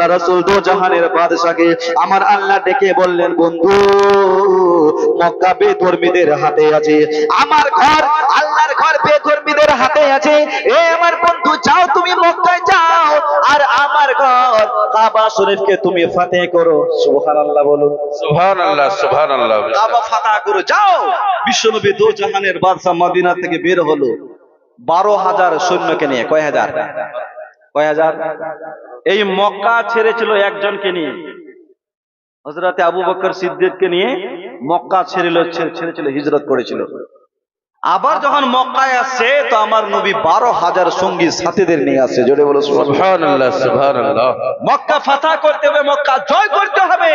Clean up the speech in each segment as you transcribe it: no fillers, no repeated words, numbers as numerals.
আল্লাহ রাসূল দো জাহানের বাদশাকে আমার আল্লাহ ডেকে বললেন, বন্ধু মক্কা বেধর্মীদের হাতে আছে, আমার ঘর আল্লাহর ঘর বেধর্মীদের হাতে আছে। এ আমার বন্ধু, যাও তুমি মক্কায় যাও, আর আমার ঘর কাবা শরীফকে তুমি ফাতেহ করো। সুবহানাল্লাহ বলুন। সুবহানাল্লাহ সুবহানাল্লাহ। কাবা ফাতেহ করো, যাও। বিশ্বনবী দো জাহানের বাদশা মদিনা থেকে বের হলো 12,000 সৈন্যকে নিয়ে। কয় হাজার? এই মক্কা ছেড়েছিল একজনকে নিয়ে, হযরতে আবু বকর সিদ্দিককে নিয়ে মক্কা ছেড়েছিল, হিজরত করেছিল। আবার যখন মক্কায় আসছে তো আমার নবী 12,000 সঙ্গী সাথীদের নিয়ে আসছে। জোরে বলো সুবহানাল্লাহ সুবহানাল্লাহ। মক্কা ফাতহ করতে হবে, মক্কা জয় করতে হবে।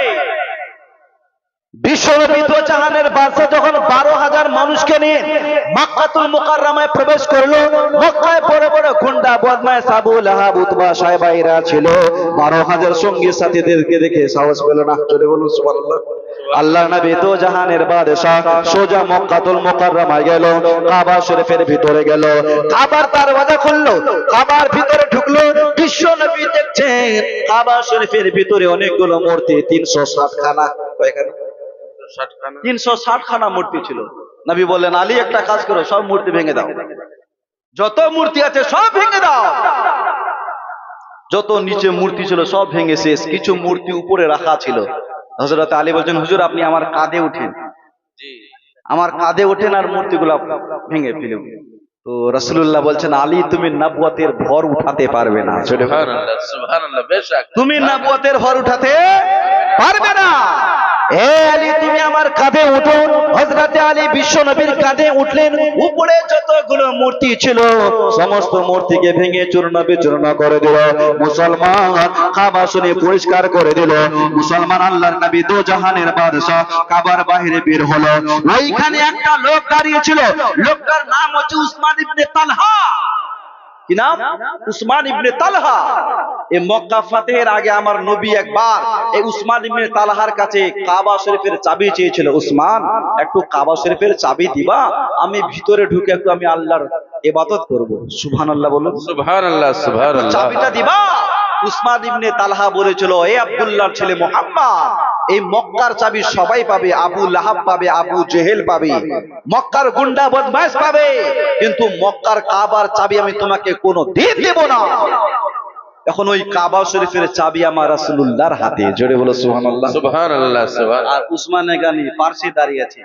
বিশ্বনবী দো জাহানের বাদশা যখন 12,000 মানুষকে নিয়ে মক্কাতুল মুকাররমায় প্রবেশ করলো, মক্কায় বড় বড় গুন্ডা বদমাশ আবু লাহাব উতবা সাহেবাইরা ছিল। 12,000 সঙ্গী সাথীদেরকে দেখে সাহস পেল না। জোরে বলুন সুবহানাল্লাহ। আল্লাহর নবী দো জাহানের বাদশা সোজা মক্কাতুল মুকাররমায় গেল, কাবা শরীফের ভিতরে গেল, কাবার দরওয়াজা খুললো, কাবার ভিতরে ঢুকলো। বিশ্বনবী দেখছেন কাবা শরীফের ভিতরে অনেকগুলো মূর্তি, 360 খানা। কয়খানা? 360 খানা মূর্তি ছিল। নবী বললেন, আলী একটা কাজ করো, সব মূর্তি ভেঙে দাও, যত মূর্তি আছে সব ভেঙে দাও। যত নিচে মূর্তি ছিল সব ভেঙে শেষ, কিছু মূর্তি উপরে রাখা ছিল। হযরত আলী বলছেন, হুজুর আপনি আমার কাঁধে উঠেন, আমার কাঁধে ওঠেন আর মূর্তিগুলো ভেঙে ফেলুন। তো রাসূলুল্লাহ বলছেন, আলী তুমি নবুয়তের ভর উঠাতে পারবে না। সুবহানাল্লাহ সুবহানাল্লাহ। বেশক তুমি নবুয়তের ভর উঠাতে পারবে না। এ আলী তুমি আমার কাঁধে উঠো। হযরতে আলী বিশ্বনবীর কাঁধে উঠলেন। উপরে যতগুলো মূর্তি ছিল সমস্ত মূর্তিকে ভেঙে চূর্ণ বিচূর্ণ করে দিল। মুসলমান কাবা শরীফ পরিষ্কার করে দিল। মুসলমান আল্লাহর নবী দো জাহানের বাদশা কাবার বাইরে বের হলো। ওইখানে একটা লোক দাঁড়িয়ে ছিল, লোকটার নাম হচ্ছে উসমান ইবনে তালহা। কি নাম? উসমান ইবনে তালহা। এই মক্কা ফাতেহের আগে আমার নবী একবার এই উসমান ইবনে তালহার কাছে কাবা শরীফের চাবি চেয়েছিল। উসমান একটু কাবা শরীফের চাবি দিবা, আমি ভিতরে ঢুকে একটু আমি আল্লাহর ইবাদত করব। সুবহানাল্লাহ বলুন। সুবহানাল্লাহ সুবহানাল্লাহ। চাবিটা দিবা। উসমান ইবনে তালহা বলেছিল, এ আব্দুল্লাহর ছেলে মুহাম্মদ, এই মক্কার চাবি সবাই পাবে, আবু লাহাব পাবে, আবু জেহেল পাবে, মক্কার গুন্ডা বদমাশ পাবে, কিন্তু মক্কার কাবার চাবি আমি তোমাকে কোনোদিন দেব না। এখন ওই কাবা শরীফের চাবি আমার রাসূলুল্লাহর হাতে। জোরে বলো সুবহানাল্লাহ। সুবহানাল্লাহ সুবহানাল্লাহ। আর উসমান গানি পার্সি দাঁড়িয়ে আছে।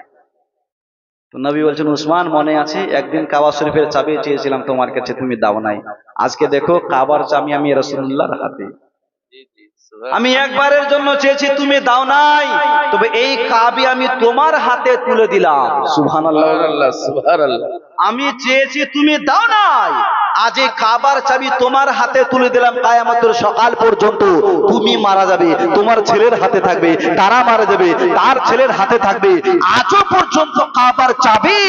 তো নবী বলছেন, উসমান মনে আছে একদিন কাবা শরীফের চাবি চেয়েছিলাম তোমার কাছে, তুমি দাও নাই। আজকে দেখো কাবার চাবি আমি রাসূলুল্লাহর হাতে। আমি একবারের জন্য চেয়েছি, তুমি দাও নাই, তবে এই চাবি আমি তোমার হাতে তুলে দিলাম। সুবহানাল্লাহ সুবহানাল্লাহ। আমি চেয়েছি, তুমি দাও নাই, আজ এই কাবার চাবি তোমার হাতে তুলে দিলাম। কিয়ামতের সকাল পর্যন্ত তুমি মারা যাবে, তোমার ছেলের হাতে থাকবে, তারা মারা যাবে, তার ছেলের হাতে থাকবে। আজও পর্যন্ত কাবার চাবি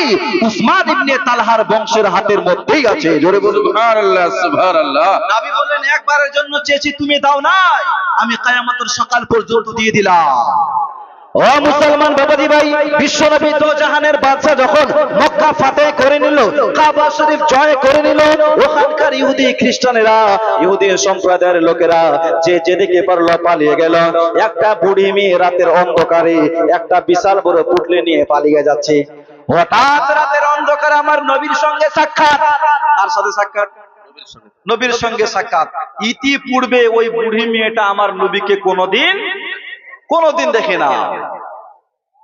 উসমান ইবনে তালহার বংশের হাতের মধ্যেই আছে। জোরে বলুন সুবহানাল্লাহ সুবহানাল্লাহ। নবী বললেন, একবারের জন্য চেয়েছি, তুমি দাও নাই, আমি কিয়ামতের সকাল পর্যন্ত দিয়ে দিলাম। ও মুসলমান বাবাজি ভাই, বিশ্বনবী দো জাহানের বাদশা যখন মক্কা ফাতেহ করে নিল, কাবা শরীফ জয় করে নিল, ওখানকার ইহুদি খ্রিস্টানেরা, ইহুদি সম্প্রদায়ের লোকেরা যে যেদিকে পারলো পালিয়ে গেল। একটা বুড়ি মেয়ে রাতের অন্ধকারে একটা বিশাল বড় পুটলি নিয়ে পালিয়ে যাচ্ছে। হঠাৎ রাতের অন্ধকারে আমার নবীর সঙ্গে সাক্ষাৎ। তার সাথে সাক্ষাৎ? নবীর সঙ্গে সাক্ষাৎ। ইতিপূর্বে ওই বুড়ি মেয়েটা আমার নবীকে কোনোদিন দেখে না।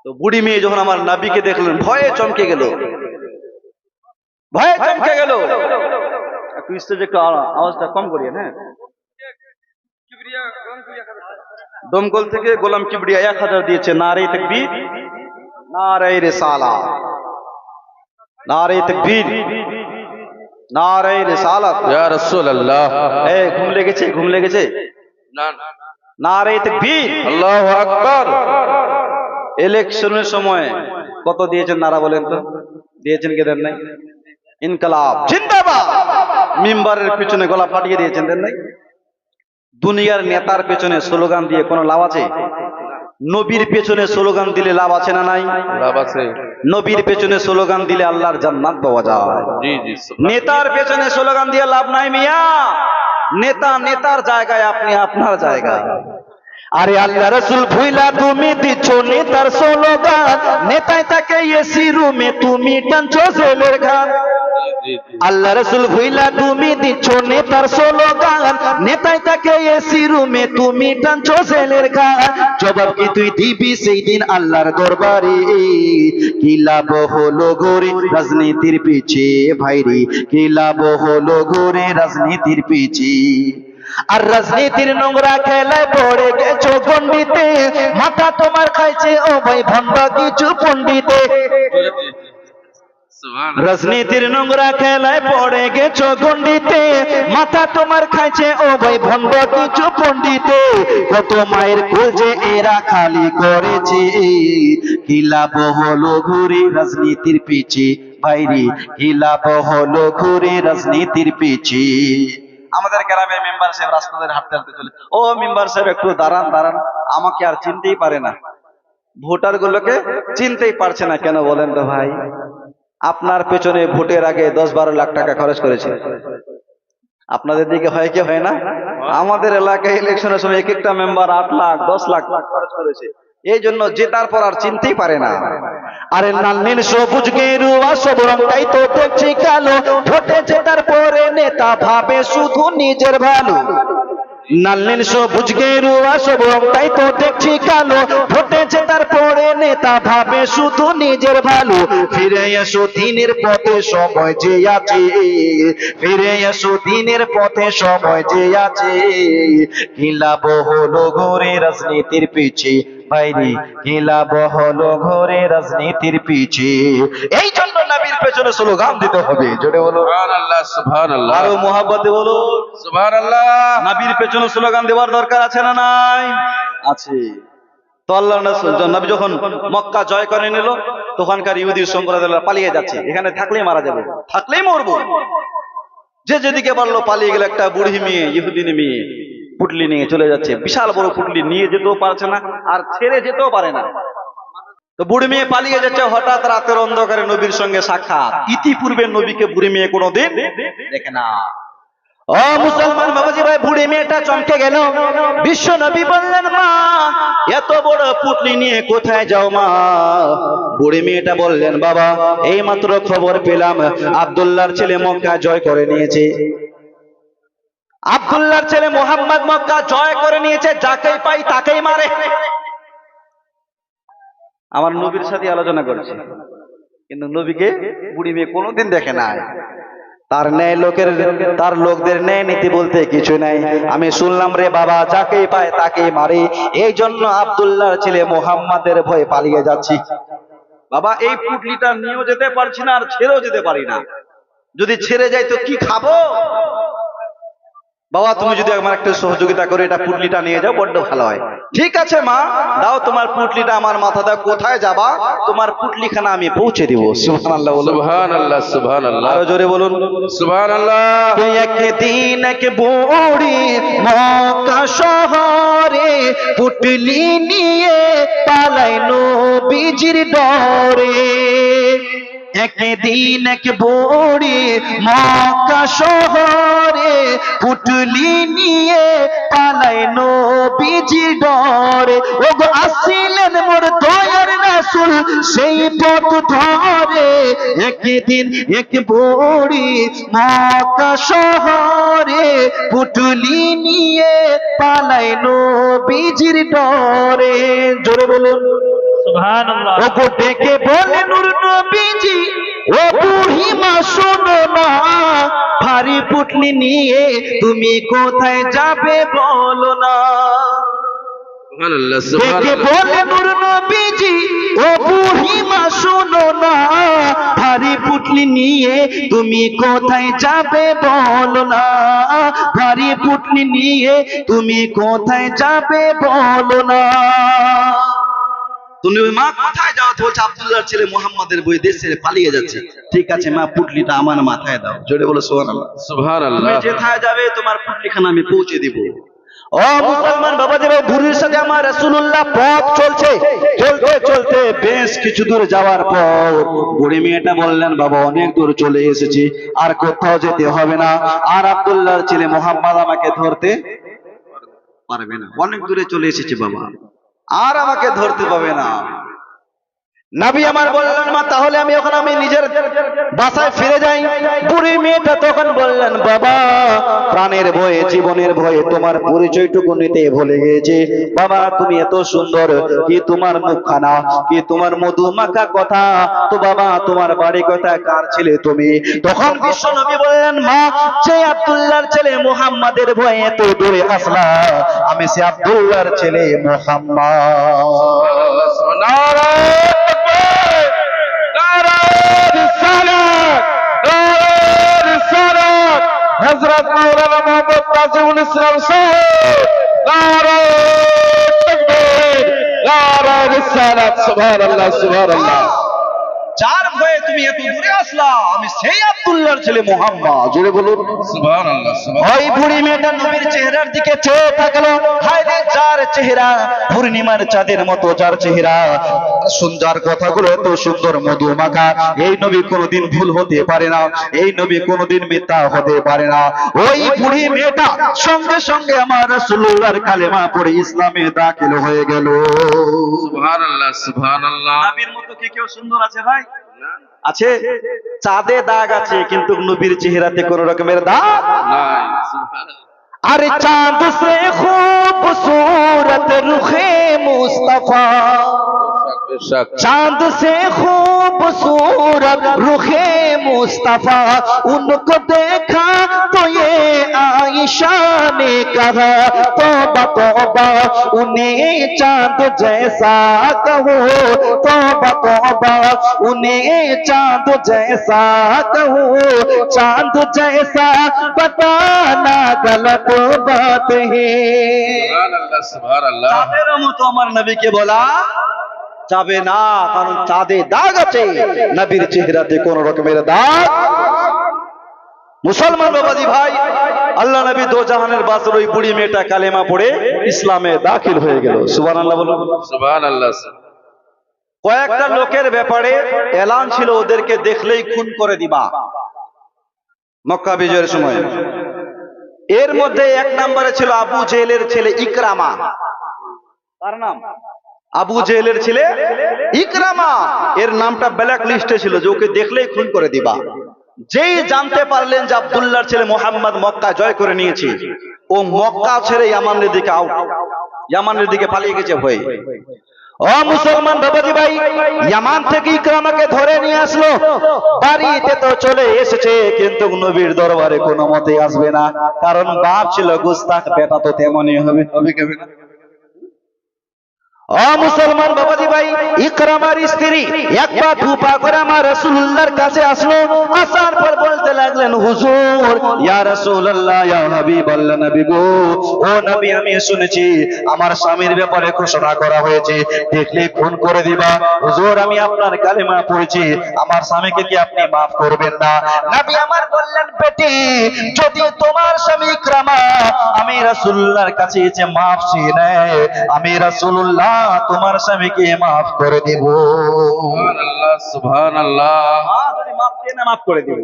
তো বুড়ি মেয়ে যখন আমার নবীকে দেখলেন, ভয়ে চমকে গেল। একটু স্টেজে একটু আওয়াজটা কম করিয়ে। হ্যাঁ, দমকল থেকে গোলাম কিবরিয়া 1000 দিয়েছে। নারে তাকবীর, নারে রিসালাত, নারে তাকবীর, নারে রিসালাত। ইয়া রাসূলুল্লাহ। এই ঘুম লেগেছে না, নারে তাকবীর, আল্লাহু আকবার। ইলেকশনের সময় কত দিয়েছেন নারা বলেন তো? দিয়েছেন কে? দেন নাই? ইনকলাব জিন্দাবাদ মিম্বারের পিছনে গলা ফাটিয়ে দিয়েছেন, দেন নাই? দুনিয়ার নেতার পেছনে স্লোগান দিয়ে কোনো লাভ আছে? নবীর পেছনে স্লোগান দিলে লাভ আছে না নাই? লাভ আছে। নবীর পেছনে স্লোগান দিলে আল্লাহর জান্নাত পাওয়া যায়। জি জি। নেতার পেছনে স্লোগান দিয়ে লাভ নাই মিয়া। নেতা নেতার জায়গায়, আপনি আপনার জায়গায়। আরে আল্লাহ রসুল ভুইলা তুমি দিচ্ছ নেতার স্লোগান, নেতায় তাকে এসি রুমে তুমি টানছো জেলের ঘাট। আল্লাহ রসুল ভুইলা তুমি দিচ্ছ নেতার স্লোগান, নেতায় তাকে এসি রুমে তুমি টানছো জেলের ঘাট। জবাব কি তুই দিবি সেই দিন আল্লাহর দরবারে? কি লাভ হলো ঘুরে রাজনীতির পিছে ভাইরে, কি লাভ হলো ঘুরে রাজনীতির পিছে। আর রাজনীতির নোংরা খেলায় পড়ে গেছো গন্ডিতে, মাথা তোমার খাইছে ও ভাই ভণ্ড কিছু পণ্ডিতে। রাজনীতির নোংরা খেলায় পড়ে গেছো গন্ডিতে, মাথা তোমার খাইছে ও ভাই ভণ্ড কিছু পণ্ডিতে। কত মায়ের খোঁজে এরা খালি করেছে, কি লাভ হলো ঘুরে রাজনীতির পিছে ভাইরে, কি লাভ হলো ঘুরে রাজনীতির পিছে। আমাদের গ্রামের মেম্বার সাহেব রাস্তাতে হাঁটতে হাঁটতে চলে, ও মেম্বার সাহেব একটু দাঁড়ান দাঁড়ান, আমাকে আর চিনতেই পারে না, ভোটার গুলোকে চিনতেই পারছে না কেন বলেন তো ভাই? আপনার পেছনে ভোটের আগে 10-12 লাখ টাকা খরচ করেছে। আপনাদের দিকে হয় কি হয় না? আমাদের এলাকায় ইলেকশনের সময় এক একটা মেম্বার 8 লাখ 10 লাখ খরচ করেছে, এই জন্য জেতার পর আর চিনতেই পারে না। আরে নান্নিন সবুজ গেরুয়া সব রংটাই তো দেখছি কালো, ভোটে জেতার পরে নেতা ভাবে শুধু নিজের ভালো। নান্নিন সবুজ গেরুয়া সব রংটাই তো দেখছি কালো, ভোটে জেতার পরে নেতা ভাবে শুধু নিজের ভালো। ফিরে এসো দিনের পথে সময় যে আছে, ফিরে এসো দিনের পথে সময় যে আছে। কি লাভ হলো ঘুরে রাজনীতির পিছে ভাইরে, কি লাভ হলো ঘুরে রাজনীতির পিছে। এই জন্য নবীর পেছনে স্লোগান দিতে হবে, জোরে বলো সুবহানাল্লাহ, সুবহানাল্লাহ, আরো মোহাব্বতে বলো সুবহানাল্লাহ। নবীর পেছনে স্লোগান দেওয়ার দরকার আছে না নাই? আছে। তো আল্লাহ নবী যখন মক্কা জয় করে নিল, তখনকার ইহুদি সম্প্রদায়রা পালিয়ে যাচ্ছে, এখানে থাকলেই মারা যাবে, থাকলেই মরবো। যে যেদিকে বললো পালিয়ে গেল, একটা বুড়ি মেয়ে, ইহুদিনী মেয়ে পুটলি নিয়ে চলে যাচ্ছে, বিশাল বড় পুটলি, নিয়ে যেতেও পারছে না আর ছেড়ে যেতেও পারে না। তো বুড়ি মেয়ে পালিয়ে যাচ্ছে, হঠাৎ রাতের অন্ধকারে নবীর সঙ্গে সাক্ষাৎ। ইতিপূর্বে নবীকে বুড়ি মেয়ে কোনোদিন দেখে না। ও মুসলমান বাবাজি ভাই, বুড়ি মেয়েটা চমকে গেল। বিশ্ব নবী বললেন, মা এত বড় পুটলি নিয়ে কোথায় যাও মা? বুড়ি মেয়েটা বললেন, বাবা এই মাত্র খবর পেলাম আব্দুল্লাহর ছেলে মক্কা জয় করে নিয়েছে। আব্দুল্লাহর ছেলে মুহাম্মদ মক্কা জয় করে নিয়েছে, যাকেই পাই তাকেই মারে। আমার নবীর সাথে আলোচনা করছে, কিন্তু নবীকে বুড়ি মেয়ে কোনোদিন দেখে নাই। তার ন্যায় লোকের, তার লোকদের ন্যায় নীতি বলতে কিছু নাই। আমি শুনলাম রে বাবা, যাকেই পায় তাকেই মারে, এই জন্য আব্দুল্লাহর ছেলে মুহাম্মাদের ভয়ে পালিয়ে যাচ্ছি। বাবা এই পুটলিটা নিয়েও যেতে পারছি না আর ছেড়েও যেতে পারি না, যদি ছেড়ে যাই তো কি খাবো? বাবা তুমি যদি আমার একটু সহযোগিতা করে এটা পুটলিটা নিয়ে যাও, বড্ড ভালো হয়। ঠিক আছে মা, দাও তোমার পুটলিটা আমার মাথা দাও, কোথায় যাবা? তোমার পুটলিখানা আমি পৌঁছে দিব। সুবহানাল্লাহ বলুন, সুবহানাল্লাহ, সুবহানাল্লাহ, আরো জোরে বলুন সুবহানাল্লাহ। একদিন এক বুড়ি মক্কা শহরে পুটলি নিয়ে পালাই নবীজির ডরে। একদিন এক বুড়ি মক্কা শহরে পুটলি নিয়ে পালাই নবীজির ডরে। ওগো আসিলেন মোর দয়ার রাসূল সেই পথ ধরে। একদিন এক বুড়ি মক্কা শহরে পুটলি নিয়ে পালাই নবীজির ডরে। জোরে বলুন সুবহানাল্লাহ। ওগো ডেকে বলে নূর নবীজি, ও বুড়ি মা শোনো না, ভারী পুটলি নিয়ে তুমি কোথায় যাবে বলো না। সুবহানাল্লাহ, ডেকে সুবহানাল্লাহ। বলে নূর নবীজি, ও বুড়ি মা শোনো না, ভারী পুটলি নিয়ে তুমি কোথায় যাবে বলো না। ভারী পুটলি নিয়ে তুমি কোথায় যাবে বলো না। তুমি মা কোথায় যাও? তো বলছে আব্দুল্লাহর ছেলে মুহাম্মাদের বই দেশ ছেড়ে পালিয়ে যাচ্ছে। ঠিক আছে মা, পুটলিটা আমার মাথায় দাও। জোরে বলো সুবহানাল্লাহ। তুমি সুবহানাল্লাহ। যেথায় যাবে তোমার পুটলিখানা আমি পৌঁছে দিব। ও মুসলমান বাবা, যে বুড়ির সাথে আমার রাসূলুল্লাহ পথ চলছে, চলতে চলতে বেশ কিছু দূর যাওয়ার পর বুড়ি মেয়েটা বললেন, বাবা অনেক দূর চলে এসেছি, আর কোথাও যেতে হবে না, আর আব্দুল্লাহর ছেলে মুহাম্মদ আমাকে ধরতে পারবে না, অনেক দূরে চলে এসেছি বাবা, আর আমাকে ধরতে পাবে না। নবী আমার বললেন, মা তাহলে আমি নিজের বাসায় ফিরে যাই। বুড়ি মেয়েটা তখন বললেন, বাবা প্রাণের ভয়ে জীবনের ভয়ে তোমার পরিচয়টুকু নিতে ভুলে গেছে বাবা, তুমি এত সুন্দর, কি তোমার মুখখানা, কি তোমার মধু মাখা কথা, তো বাবা তোমার বাড়ি কথা, কার ছেলে তুমি? তখন বিশ্ব নবী বললেন, মা যে আব্দুল্লাহর ছেলে মুহাম্মাদের ভয়ে এত দূরে আসলা, আমি সে আব্দুল্লাহর ছেলে মুহাম্মদ। হযরত মাওলানা মুহাম্মদ কাসিমুল ইসলাম সাহেব, নারায়ে তাকবীর, নারায়ে রিসালাত, সুবহানাল্লাহ সুবহানাল্লাহ। যার ভয়ে তুমি এত দূরে আসলা, আমি সেই আব্দুল্লাহর ছেলে মুহাম্মদ। জোরে বলুন সুবহানাল্লাহ সুবহানাল্লাহ। ওই বুড়ি মেয়েটা নবীর চেহারার দিকে চেয়ে থাকলো, হায় রে যার চেহারা পূর্ণিমার চাঁদের মতো, যার চেহারা সুন্দর, কথাগুলো এত সুন্দর মধু মাখা, এই নবী কোনোদিন ভুল হতে পারে না, এই নবী কোনোদিন মিথ্যা হতে পারে না। ওই বুড়ি মেয়েটা সঙ্গে সঙ্গে আমার রাসূলুল্লাহর কালেমা পড়ে ইসলামে দাখিল হয়ে গেল। সুবহানাল্লাহ সুবহানাল্লাহ। নবীর মতো কি কেউ সুন্দর আছে ভাই? আছে? চাঁদে দাগ আছে, কিন্তু নবীর চেহারাতে কোন রকমের দাগ নাই। সুবহানাল্লাহ। अरे चांद से खूबसूरत रुखे मुस्तफा, बेशक चांद से खूबसूरत रुखे मुस्तफा, उनको देखा तो ये आयशा ने कहा, तौबा तौबा उन्हें चांद जैसा कहो, तौबा तौबा उन्हें चांद जैसा कहो, चांद जैसा बताना गलत बात है। সুবহানাল্লাহ সুবহানাল্লাহ। চাঁদের মতো আমার নবীকে বলা যাবে না, কারণ চাঁদে দাগ আছে, নবীর চেহারাতে কোন রকমের দাগ। মুসলমান বাবাজি ভাই, আল্লাহ নবী দো জাহানের বাসর ওই বুড়ি মেয়েটা কালেমা পড়ে ইসলামে দাখিল হয়ে গেল। সুবহানাল্লাহ বলুন। সুবহানাল্লাহ। কয়েকটা লোকের ব্যাপারে এলান ছিল, ওদেরকে দেখলেই খুন করে দিবা, মক্কা বিজয়ের সময়। এর মধ্যে এক নম্বরে ছিল আবু জেহেলের ছেলে ইকরামা। তার নাম আবু জেহেলের ছেলে ইকরামা, এর নামটা ব্ল্যাক লিস্টে ছিল, যে ওকে দেখলেই খুন করে দিবা। যেই জানতে পারলেন যে আব্দুল্লাহর ছেলে মুহাম্মদ মক্কা জয় করে নিয়েছে, ও মক্কা ছেড়ে ইয়ামানের দিকে ইয়ামানের দিকে পালিয়ে গেছে ভয়ে। ও মুসলমান বাবাজি ভাই, ইয়ামান থেকে ইকরামাকে ধরে নিয়ে আসলো, বাড়িতে তো চলে এসেছে, কিন্তু নবীর দরবারে কোনো মতে আসবে না, কারণ বাপ ছিল গুস্তাখ, বেটা তো তেমনই হবে, হবে কেবে না? ও মুসলমান বাবাজি ভাই, ইকরামার স্ত্রী এক পা দু পা করে আমার রাসূলুল্লাহর কাছে আসলো, আসার পর বলতে লাগলেন, হুজুর, ইয়া রাসূলুল্লাহ, ইয়া হাবিবাল্লাহ, নবী গো, ও নবী, আমি শুনেছি আমার স্বামীর ব্যাপারে ঘোষণা করা হয়েছে, দেখলে খুন করে দিবা। হুজুর, আমি আপনার কালেমা পড়েছি, আমার স্বামীকে কি আপনি মাফ করবেন না? নবী আমার বললেন, বেটি, যদি তোমার স্বামী ইকরামা আমি রাসূলুল্লাহর কাছে এসে মাফ চেয়ে নেয়, আমি রাসূলুল্লাহ তোমার স্বামীকে মাফ করে দেব। সুবহানাল্লাহ সুবহানাল্লাহ। মাফ চেয়ে না, মাফ করে দেব।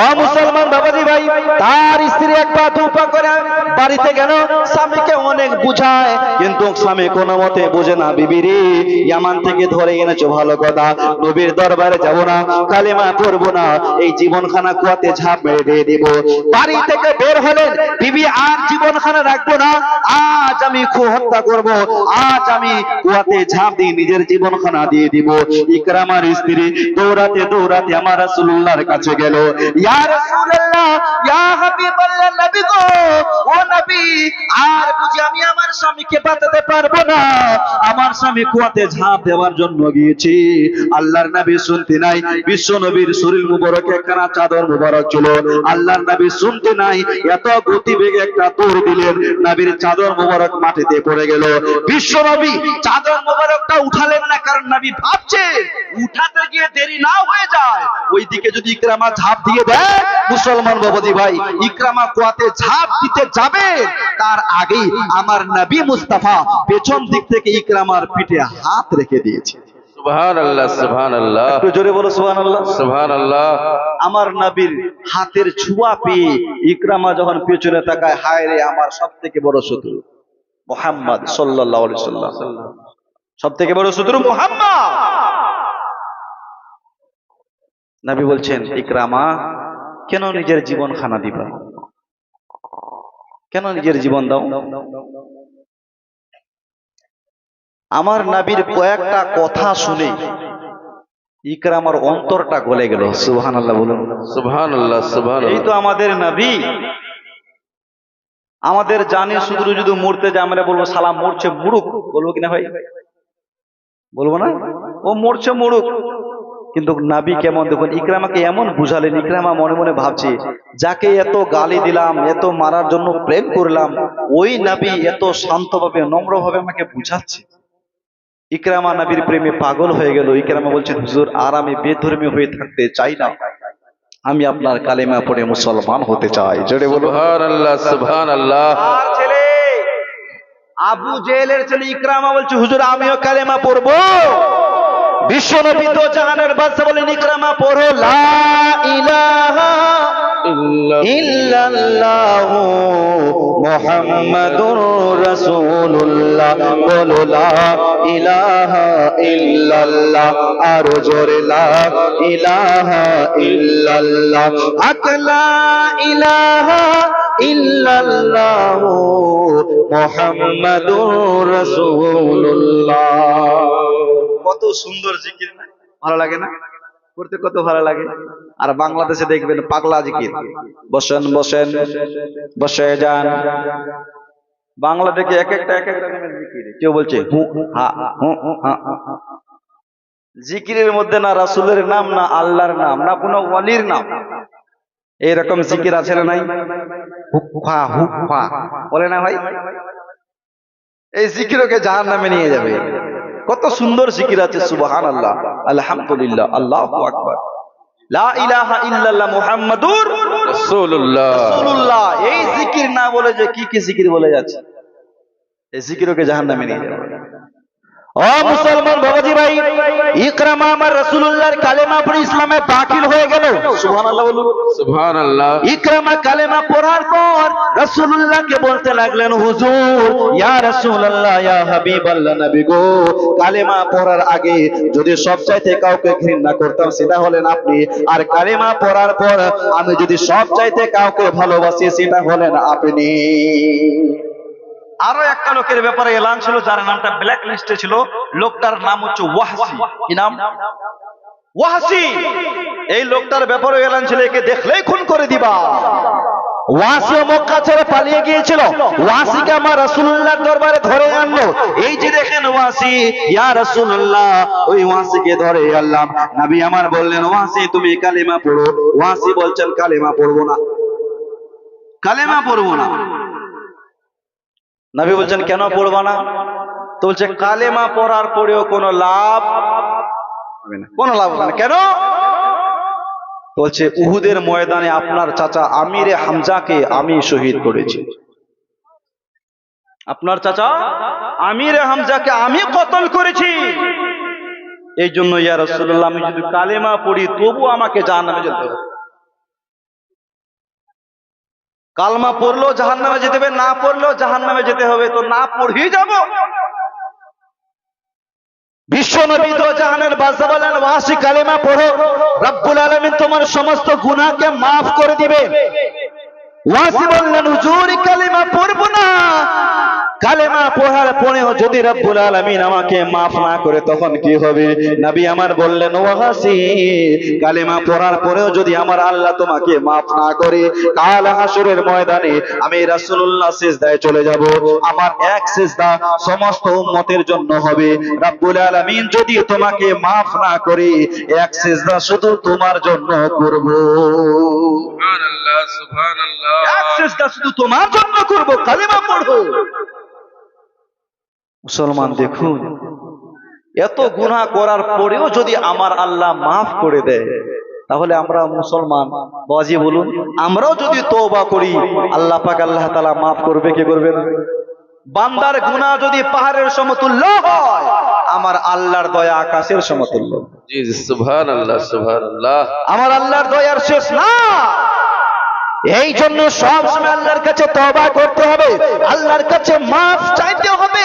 ও মুসলমান বাবাজি ভাই, তার স্ত্রী এক পা দু পা করে বাড়িতে গেল, স্বামীকে অনেক বুঝায়, কিন্তু স্বামী কোনো মতে বোঝে না। বিবি রে, ইয়ামান থেকে ধরে এনেছো ভালো কথা, নবীর দরবারে যাব না, কালেমা পড়বো না, এই জীবনখানা কুয়াতে ঝাঁপ মেরে দিয়ে দিব। বাড়ি থেকে বের হলেন, বিবি আর জীবনখানা রাখবো না, আজ আমি হত্যা করব, আজ আমি কুয়াতে ঝাঁপ দিয়ে নিজের জীবনখানা দিয়ে দিব। ইকরামার স্ত্রী দৌড়াতে দৌড়াতে আমার রাসূলুল্লাহর কাছে গেল, ইয়া রাসূলুল্লাহ, ইয়া হাবিবাল্লাহ, নবী গো, ও নবী, আর বুঝি আমি আমার স্বামীকে বাঁচাতে পারবো না, আমার স্বামী কুয়াতে ঝাঁপ দেওয়ার জন্য গিয়েছি। আল্লাহর নবী শুনতে নাই, বিশ্ব নবীর শরীর মুবারকে একখানা চাদর মুবারক ছিল, আল্লাহর নবী শুনতে নাই, এত গতিবেগে একটা দৌড় দিলেন, নবীর চাদর মুবারক মাটিতে পড়ে গেল। বিশ্ব নবী চাদর মুবারকটা উঠালেন না, কারণ নবী ভাবছে উঠাতে গিয়ে দেরি না হয়ে যায়, ওইদিকে যদি ইকরামা ঝাঁপ দিয়ে দেখ মুসলমান বাবাজি ভাই, ইকরামা কুয়াতে ঝাঁপ দিতে যাবে তার আগেই আমার নবী মুস্তাফা পেছন দিক থেকে ইকরামার পিঠে হাত রেখে দিয়েছে। সুবহানাল্লাহ সুবহানাল্লাহ একটু জোরে বলো সুবহানাল্লাহ। সুবহানাল্লাহ। আমার নবীর হাতের ছোঁয়া পেয়ে ইকরামা যখন পেছনে তাকায়, হায় রে আমার সব থেকে বড় শত্রু মুহাম্মদ সাল্লাল্লাহু আলাইহি সাল্লাম, সব থেকে বড় শত্রু মুহাম্মদ। নবী বলছেন, ইকরামা কেন নিজের জীবন খানা দিবা, কেন নিজের জীবন দাও? আমার নবীর কয়েকটা কথা শুনে ইকরামার অন্তরটা গলে গেল। সুবহানাল্লাহ বলুন। সুবহানাল্লাহ এই সুবহানাল্লাহ। তো আমাদের নবী, আমাদের জানে শুধু যদি মরতে যায় আমরা বলবো সালাম মরছে মুরুক, বলবো কিনা ভাই? বলবো না? ও মরছে মুরুক। কিন্তু নবী কেমন দেখুন, ইকরামাকে এমন বুঝালেন, ইকরামা মনে মনে ভাবছে যাকে এত গালি দিলাম, এত মারার জন্য প্রেম করলাম, ওই নবী এত শান্তভাবে নম্রভাবে আমাকে বুঝাচ্ছে। ইকরামা নবীর প্রেমে পাগল হয়ে গেল। ইকরামা বলছেন, হুজুর আর আমি বেধর্মী হয়ে থাকতে চাই না, আমি আপনার কালেমা পড়ে মুসলমান হতে চাই। জোরে বলো। সুবহানাল্লাহ সুবহানাল্লাহ। আর ছেলে আবু জেহেলের ছেলে ইকরামা বলছে, হুজুর আমিও কালেমা পড়বো। বিশ্বনবী তো জাহানের বাদশা বলেন, ইকরামা পড়ো লা ইলাহা ইল্লাল্লাহু মুহাম্মাদুর রাসূলুল্লাহ, বলো লা ইলাহা ইল্লাল্লাহ, আরো জোরে লা ইলাহা ইল্লাল্লাহ, আকলা ইলাহা ইল্লাল্লাহু মুহাম্মাদুর রাসূলুল্লাহ। কত সুন্দর জিকির, ভালো লাগে না? করতে কত ভালো লাগে। আর বাংলাদেশে দেখবেন পাগলা জিকির, বসেন বসেন বসে যান। বাংলা থেকে এক একটা রকমের জিকির। কেউ বলছে হু হা হু হা হা। জিকিরের মধ্যে না রাসূলের নাম, না আল্লাহর নাম, না কোনো ওয়ালির নাম। এইরকম জিকির আছে না নাই? হুফা হুফা বলে না ভাই? এই জিকিরকে জাহান্নামে নিয়ে যাবে। কত সুন্দর জিকির আছে, সুবহানাল্লাহ, আলহামদুলিল্লাহ, আল্লাহু আকবার, লা ইলাহা ইল্লাল্লাহ মুহাম্মাদুর রাসূলুল্লাহ। রাসূলুল্লাহ। এই জিকির না বলে যে কি কি জিকির বলে যাচ্ছে, এই জিকিরকে জাহান্নামে নিয়ে যাবে। ও মুসলমান বাবাজি ভাই, ইকরামা আমার রাসূলুল্লাহর কালেমা পড়ে ইসলামে দাখিল হয়ে গেল। সুবহানাল্লাহ বলুন। সুবহানাল্লাহ। ইকরামা কালেমা পড়ার পর রাসূলুল্লাহকে বলতে লাগলেন, হুজুর ইয়া রাসূলুল্লাহ, ইয়া হাবিবাল্লাহ, নবী গো, কালেমা পড়ার আগে যদি সবচাইতে কাউকে ঘৃণা করতাম সেটা হলেন আপনি, আর কালেমা পড়ার পর আমি যদি সবচাইতে কাউকে ভালোবাসি সেটা হলেন আপনি। আরো একটা লোকের ব্যাপারে এলান ছিল যার নামটা ব্ল্যাক লিস্টে ছিল। লোকটার নাম হচ্ছে ওয়াহসি। কি নাম? ওয়াহসি। এই লোকটার ব্যাপারে এলান ছিল, একে দেখলেই খুন করে দিবা। ওয়াসি মক্কা ছেড়ে পালিয়ে গিয়েছিল। ওয়াসিকে আমার রাসূলুল্লাহর দরবারে ধরে আনলো। এই যে দেখেন ওয়াসি, ইয়া রাসূলুল্লাহ, ওই ওয়াসিকে ধরে আনলাম। নবী আমার বললেন, ওয়াসি তুমি কালেমা পড়ো। ওয়াসি বলছেন, কালেমা পড়বো না, কালেমা পড়বো না। নবী বলছেন, কেন পড়বা না? তো বলছে, কালেমা পড়ার পরেও কোনো লাভ হবে না, কোনো লাভ হবে না। কেন? বলছে, উহুদের ময়দানে আপনার চাচা আমিরে হামজাকে আমি শহীদ করেছি। আপনার চাচা আমিরে হামজাকে আমি কতল করেছি। এই জন্য ইয়া রাসূলুল্লাহ, আমি যদি কালেমা পড়ি তবু আমাকে জাহান্নামে যেতে হবে। কালমা পড়লেও জাহান্নামে যেতে হবে, না পড়লেও জাহান্নামে যেতে হবে। তো না পড়েই যাব। বিশ্বনবী তো জাহানের বাদশা বলেন, ওয়াসি কালেমা পড়ো, রব্বুল আলামিন তোমার সমস্ত গুনাহকে maaf করে দিবে। ওয়াসি বললেন, হুজুর কালেমা পড়ব না। কালেমা পড়ার পরেও যদি রব্বুল আলামিন আমাকে maaf না করে তখন কি হবে? নবী আমার বললেন, ওয়াসি কালেমা পড়ার পরেও যদি আমার আল্লাহ তোমাকে maaf না করে, কাল হাসরের ময়দানে আমি রাসূলুল্লাহ সিজদায় চলে যাব। আমার এক সিজদা সমস্ত উম্মতের জন্য হবে। রব্বুল আলামিন যদি তোমাকে maaf না করে, এক সিজদা শুধু তোমার জন্য করব। সুবহানাল্লাহ সুবহানাল্লাহ। এক সিজদা শুধু তোমার জন্য করব, কালেমা পড়ো। মুসলমান দেখুন, এত গুনাহ করার পরেও যদি আমার আল্লাহ maaf করে দেয়, তাহলে আমরা মুসলমান বাজি বলুন, আমরাও যদি তওবা করি আল্লাহ পাক আল্লাহ তাআলা maaf করবে কি করবে না? বান্দার গুনাহ যদি পাহাড়ের সমতুল্য হয়, আমার আল্লাহর দয়া আকাশের সমতুল্য। জি জি, সুবহানাল্লাহ সুবহানাল্লাহ। আমার আল্লাহর দয়ার শেষ না। এই জন্য সব সময় আল্লাহর কাছে তওবা করতে হবে, আল্লাহর কাছে maaf চাইতে হবে।